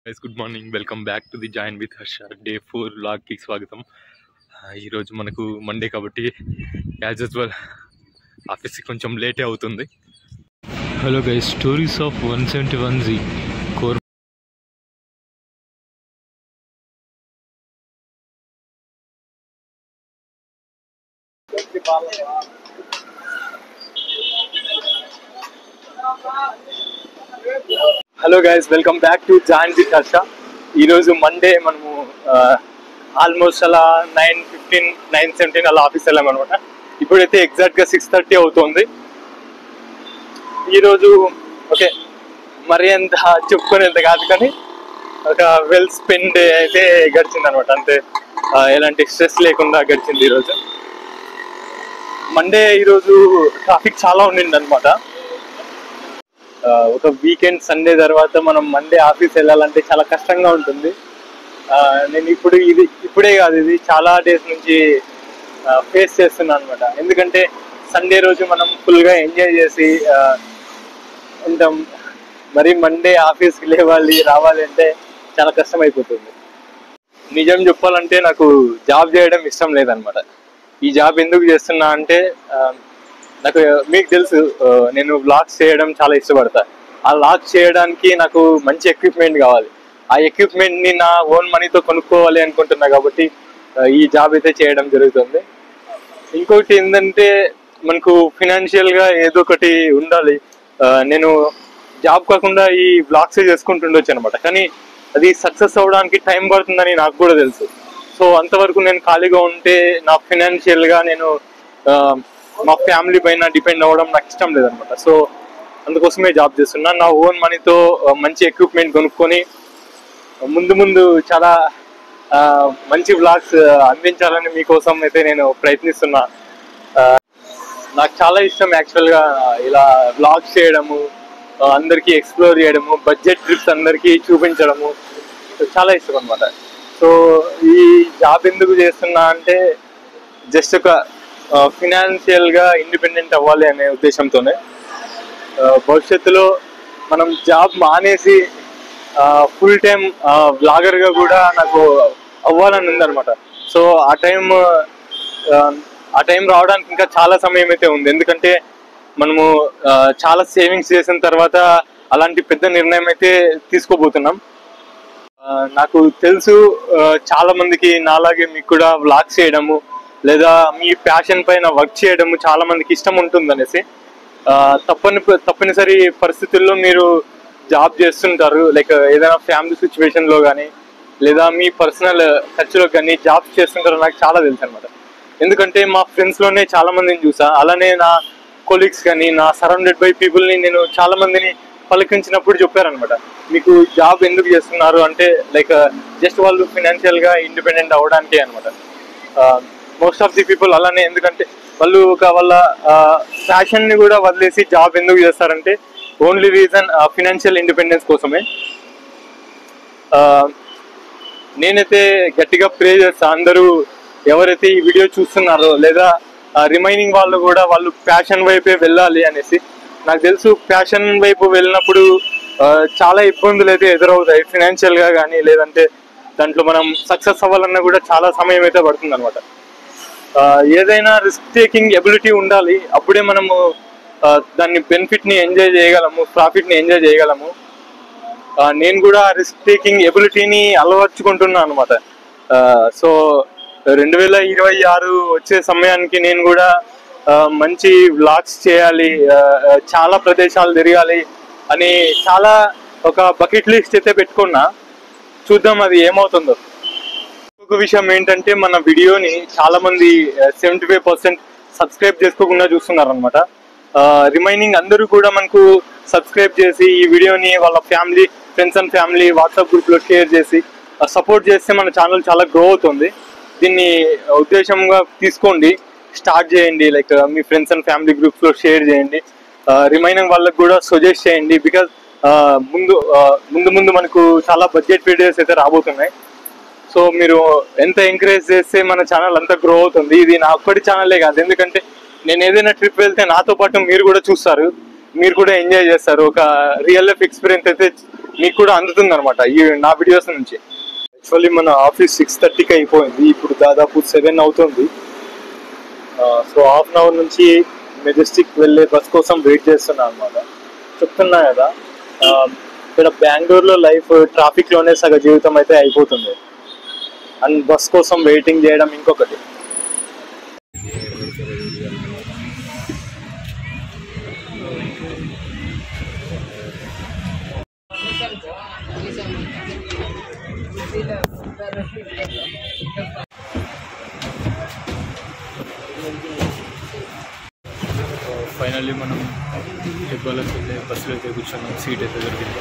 Guys good morning, welcome back to the join with Harsha day 4 వ్లాగ్కి స్వాగతం. ఈరోజు మనకు Monday కాబట్టి యాజ్ యూజువల్ ఆఫీస్కి కొంచెం లేటే అవుతుంది. Hello guys, stories of 171Z core. Hello guys, welcome back to join with Harsha. ఈరోజు Monday మనము ఆల్మోస్ట్ అలా 9:15 9:17 అలా ఆఫీస్ వెళ్ళామన్నమాట. ఇప్పుడైతే ఎగ్జాక్ట్గా 6:30 అవుతుంది. ఈరోజు ఓకే, మరి అంత చెప్పుకునేంత కాదు కానీ ఒక వెల్ స్పెండ్ డే అయితే గడిచింది అనమాట. అంతే, ఎలాంటి స్ట్రెస్ లేకుండా గడిచింది ఈరోజు. మండే ఈరోజు ట్రాఫిక్ చాలా ఉండింది అనమాట. ఒక వీకెండ్ సండే తర్వాత మనం మండే ఆఫీస్ వెళ్ళాలంటే చాలా కష్టంగా ఉంటుంది. నేను ఇప్పుడే కాదు, ఇది చాలా డేస్ నుంచి ఫేస్ చేస్తున్నాను అనమాట. ఎందుకంటే సండే రోజు మనం ఫుల్గా ఎంజాయ్ చేసి ఉంటాం. మరి మండే ఆఫీస్కి రావాలి అంటే చాలా కష్టం అయిపోతుంది. నిజం చెప్పాలంటే నాకు జాబ్ చేయడం ఇష్టం లేదనమాట. ఈ జాబ్ ఎందుకు చేస్తున్నా అంటే నాకు మీకు తెలుసు, నేను వ్లాగ్స్ చేయడం చాలా ఇష్టపడతా. ఆ వ్లాగ్స్ చేయడానికి నాకు మంచి ఎక్విప్మెంట్ కావాలి. ఆ ఎక్విప్మెంట్ని నా ఓన్ మనీతో కొనుక్కోవాలి అనుకుంటున్నా కాబట్టి ఈ జాబ్ అయితే చేయడం జరుగుతుంది. ఇంకొకటి ఏంటంటే మనకు ఫినాన్షియల్గా ఏదో ఒకటి ఉండాలి. నేను జాబ్ కాకుండా ఈ వ్లాగ్స్ చేసుకుంటుండొచ్చు అనమాట. కానీ అది సక్సెస్ అవ్వడానికి టైం పడుతుందని నాకు కూడా తెలుసు. సో అంతవరకు నేను ఖాళీగా ఉంటే నా ఫినాన్షియల్గా నేను మా ఫ్యామిలీ పైన డిపెండ్ అవ్వడం నాకు ఇష్టం లేదనమాట. సో అందుకోసమే జాబ్ చేస్తున్నా. నా ఓన్ మనీతో మంచి ఎక్విప్మెంట్ కొనుక్కొని ముందు చాలా మంచి వ్లాగ్స్ అందించాలని మీకోసం అయితే నేను ప్రయత్నిస్తున్నా. నాకు చాలా ఇష్టం యాక్చువల్గా ఇలా వ్లాగ్స్ చేయడము, అందరికీ ఎక్స్ప్లోర్ చేయడము, బడ్జెట్ ట్రిప్స్ అందరికీ చూపించడము చాలా ఇష్టం అనమాట. సో ఈ జాబ్ ఎందుకు చేస్తున్నా అంటే జస్ట్ ఒక ఫినాన్షియల్గా ఇండిపెండెంట్ అవ్వాలి అనే ఉద్దేశంతోనే. భవిష్యత్తులో మనం జాబ్ మానేసి ఫుల్ టైం వ్లాగర్గా కూడా నాకు అవ్వాలని ఉందన్నమాట. సో ఆ టైం రావడానికి ఇంకా చాలా సమయం అయితే ఉంది. ఎందుకంటే మనము చాలా సేవింగ్స్ చేసిన తర్వాత అలాంటి పెద్ద నిర్ణయం అయితే తీసుకోబోతున్నాం. నాకు తెలుసు చాలా మందికి నాలాగే మీకు కూడా వ్లాగ్స్ చేయడము లేదా మీ ప్యాషన్ పైన వర్క్ చేయడము చాలా మందికి ఇష్టం ఉంటుంది అనేసి. తప్పనిసరి పరిస్థితుల్లో మీరు జాబ్ చేస్తుంటారు. లైక్ ఏదైనా ఫ్యామిలీ సిచ్యువేషన్లో కానీ లేదా మీ పర్సనల్ ఖర్చులో కానీ జాబ్ చేస్తుంటారో నాకు చాలా తెలుసు అనమాట. ఎందుకంటే మా ఫ్రెండ్స్లోనే చాలా మందిని చూసా. అలానే నా కొలీగ్స్ కానీ నా సరౌండెడ్ బై పీపుల్ని నేను చాలా మందిని పలికించినప్పుడు చెప్పారనమాట, మీకు జాబ్ ఎందుకు చేస్తున్నారు అంటే లైక్ జస్ట్ వాళ్ళు ఫినాన్షియల్గా ఇండిపెండెంట్ అవ్వడానికే అనమాట. మోస్ట్ ఆఫ్ ది పీపుల్ అలానే. ఎందుకంటే వాళ్ళు వాళ్ళ ప్యాషన్ని కూడా వదిలేసి జాబ్ ఎందుకు చేస్తారంటే ఓన్లీ రీజన్ ఫినాన్షియల్ ఇండిపెండెన్స్ కోసమే. నేనైతే గట్టిగా ప్రే చేస్తా, అందరూ ఎవరైతే ఈ వీడియో చూస్తున్నారో లేదా రిమైనింగ్ వాళ్ళు కూడా వాళ్ళు ప్యాషన్ వైపే వెళ్ళాలి అనేసి. నాకు తెలుసు ప్యాషన్ వైపు వెళ్ళినప్పుడు చాలా ఇబ్బందులు అయితే ఎదురవుతాయి ఫినాన్షియల్గా కానీ, లేదంటే దాంట్లో మనం సక్సెస్ అవ్వాలన్నా కూడా చాలా సమయం అయితే పడుతుంది అనమాట. ఏదైనా రిస్క్ టేకింగ్ ఎబిలిటీ ఉండాలి, అప్పుడే మనము దాన్ని బెనిఫిట్ని ఎంజాయ్ చేయగలము, ప్రాఫిట్ని ఎంజాయ్ చేయగలము. నేను కూడా రిస్క్ టేకింగ్ ఎబిలిటీని అలవర్చుకుంటున్నాను అనమాట. సో 2026 వచ్చే సమయానికి నేను కూడా మంచి వ్లాగ్స్ చేయాలి, చాలా ప్రదేశాలు తిరగాలి అని చాలా ఒక బకెట్ లిస్ట్ అయితే పెట్టుకున్నా. చూద్దాం అది ఏమవుతుందో. ఇంకొక విషయం ఏంటంటే మన వీడియోని చాలా మంది 75% సబ్స్క్రైబ్ చేసుకోకుండా చూస్తున్నారు అనమాట. రిమైనింగ్ అందరూ కూడా మనకు సబ్స్క్రైబ్ చేసి ఈ వీడియోని వాళ్ళ family, friends and family WhatsApp గ్రూప్లో షేర్ చేసి సపోర్ట్ చేస్తే మన ఛానల్ చాలా గ్రో అవుతుంది. దీన్ని ఉద్దేశంగా తీసుకోండి, స్టార్ట్ చేయండి. లైక్ మీ ఫ్రెండ్స్ అండ్ ఫ్యామిలీ గ్రూప్స్లో షేర్ చేయండి. రిమైనింగ్ వాళ్ళకి కూడా సజెస్ట్ చేయండి. బికాజ్ ముందు మనకు చాలా బడ్జెట్ వీడియోస్ అయితే రాబోతున్నాయి. సో మీరు ఎంత ఎంకరేజ్ చేస్తే మన ఛానల్ అంతా గ్రో అవుతుంది. ఇది నా ఒక్కటి ఛానలే కాదు, ఎందుకంటే నేను ఏదైనా ట్రిప్ వెళ్తే నాతో పాటు మీరు కూడా చూస్తారు, మీరు కూడా ఎంజాయ్ చేస్తారు. ఒక రియల్ లైఫ్ ఎక్స్పీరియన్స్ అయితే మీకు కూడా అందుతుంది అనమాట ఈ నా వీడియోస్ నుంచి. యాక్చువల్లీ మన ఆఫీస్ 6:30కి అయిపోయింది, ఇప్పుడు దాదాపు 7 అవుతుంది. సో హాఫ్ అన్ అవర్ నుంచి మెజెస్టిక్ వెళ్ళే బస్ కోసం వెయిట్ చేస్తున్నా అనమాట. చెప్తున్నా కదా, ఇక్కడ బెంగళూరులో లైఫ్ ట్రాఫిక్లోనే సగ జీవితం అయితే అయిపోతుంది, అండ్ బస్ కోసం వెయిటింగ్ చేయడం ఇంకొకటి. ఫైనల్లీ మనం హెబ్బాలకు వెళ్ళే బస్సులో అయితే కూర్చున్నాం, సీట్ అయితే దొరికింది.